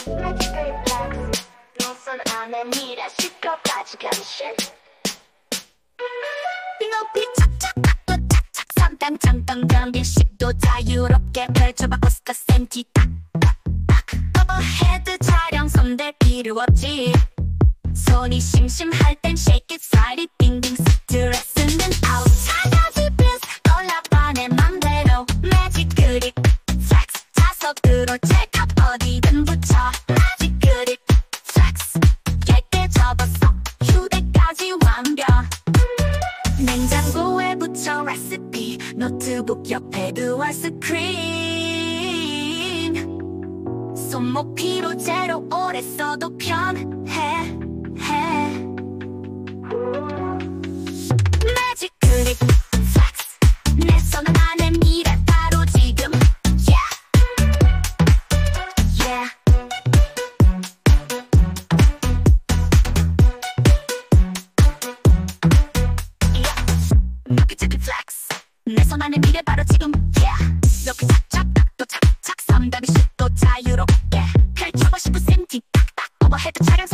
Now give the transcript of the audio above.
Magical flex 내손 안에 미래 시켜까지 변신 높이 착착 각도 착착 상당 장당 변비식도 자유롭게 펼쳐봐 포스터 센티 오버헤드 촬영 손댈 필요 없지 손이 심심할 땐 shake it slide it 딩딩 스트레스는 out 차가지 bliss 올라봐 내 맘대로 매직 그립 flex 자석으로 체크 어디든 붙여 매직 그립 flex 얇게 접었어 휴대까지 완벽 냉장고에 붙여 레시피 노트북 옆에 두어 스크린 손목 피로 제로 오래 써도 편해 매직 그립 플렉스 내 손 안에 미래 바로 지금 yeah yeah 높이 플렉스 내 손 안에 미래 바로 지금 yeah 높이 착착 또 착착 300도 자유롭게 펼쳐봐 19cm 딱딱 오버헤드 촬영